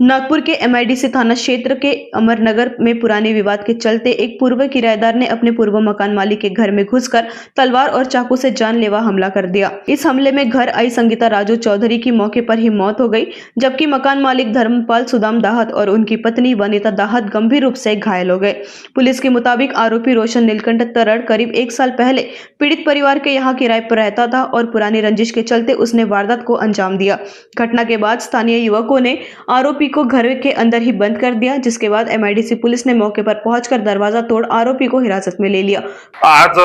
नागपुर के MIDC थाना क्षेत्र के अमरनगर में पुराने विवाद के चलते एक पूर्व किराएदार ने अपने पूर्व मकान मालिक के घर में घुसकर तलवार और चाकू से जानलेवा हमला कर दिया। इस हमले में घर आई संगीता राजू चौधरी की मौके पर ही मौत हो गई, जबकि मकान मालिक धर्मपाल सुदाम दाहत और उनकी पत्नी वनिता दाहत गंभीर रूप से घायल हो गए। पुलिस के मुताबिक आरोपी रोशन नीलकंठ तरड़ करीब 1 साल पहले पीड़ित परिवार के यहाँ किराए पर रहता था और पुरानी रंजिश के चलते उसने वारदात को अंजाम दिया। घटना के बाद स्थानीय युवकों ने आरोपी को घर के अंदर ही बंद कर दिया, जिसके बाद एमआईडीसी पुलिस ने मौके पर पहुंचकर दरवाजा तोड़ आरोपी को हिरासत में ले लिया। आज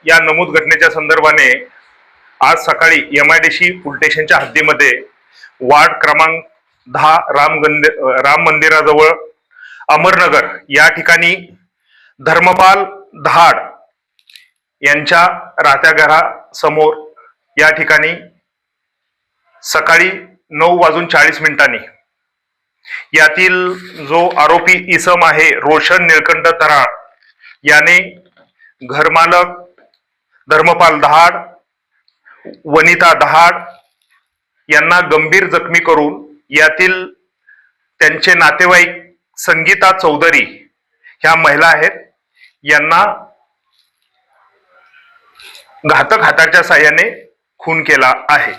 या नमूद घटनेच्या संदर्भाने आज सकाळी एमआयडीसी पोलीस स्टेशनच्या हद्दीमध्ये वार्ड क्रमांक 10 राम मंदिराजवळ अमरनगर या ठिकाणी धर्मपाल दहाड यांच्या राहत्या घरासमोर या ठिकाणी सकाळी 9:40 यातील जो आरोपी इसम आहे रोशन नीलकंठ तराळ याने घरमालक धर्मपाल दहाड, वनिता दहाड यांना गंभीर जखमी करून यातील त्यांचे नातेवाईक संगीता चौधरी ह्या महिला आहेत यांना घातक हाताच्या साहाय्याने खून केला आहे।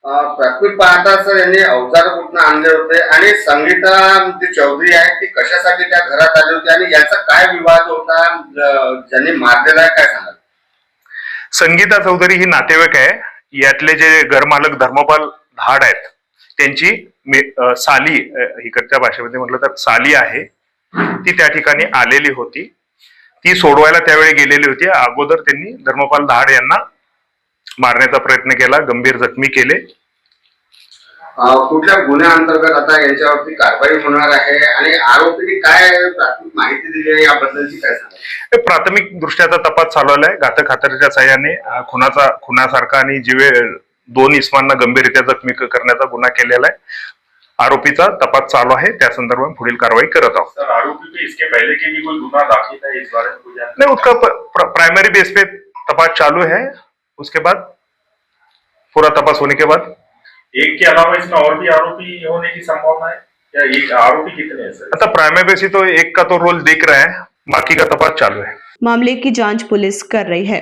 प्राथमिक पाहता सर यांनी अवजार कुठून आणले होते आणि संगीता जी चौधरी आहे ती कशासाठी त्या घरात आली होती आणि याचा काय विवाद होता, ज्यांनी मारलेला आहे काय सांगाल? संगीता चौधरी ही नातेवाईक आहे। यातले जे घरमालक धर्मपाल दहाड आहेत त्यांची साली, इकडच्या भाषेमध्ये म्हटलं तर साली आहे, ती त्या ठिकाणी आलेली होती। ती सोडवायला त्यावेळी गेलेली होती। अगोदर त्यांनी धर्मपाल दहाड यांना मारण्याचा प्रयत्न केला, गंभीर जखमी केले। कुठल्या गुन्ह्याअंतर्गत आता यांच्यावरती कारवाई होणार आहे आणि आरोपींनी काय प्राथमिक माहिती दिली आहे याबद्दलची काय सांगाल? प्राथमिक दृष्ट्याचा तपास चालू आहे। घातक हाताच्या साहाय्याने खुनासारखा आणि जीवे 2 इसमांना गंभीररित्या जखमी करण्याचा गुन्हा केलेला आहे। आरोपीचा तपास चालू आहे, त्या संदर्भात पुढील कारवाई करत आहोत। सर, आरोपी पे इसके पहले के भी कोई गुना दाखिल है इस बारे में कुछ जानकारी? नहीं, उसका प्राइमरी बेस पे तपास चालू है। उसके बाद पूरा तपास होने के बाद एक के अलावा इसमें और भी आरोपी होने की संभावना है या एक आरोपी कितने हैं सर? अच्छा, प्राइमरी बेस तो एक का तो रोल दिख रहा है, बाकी का तपास चालू है। मामले की जांच पुलिस कर रही है।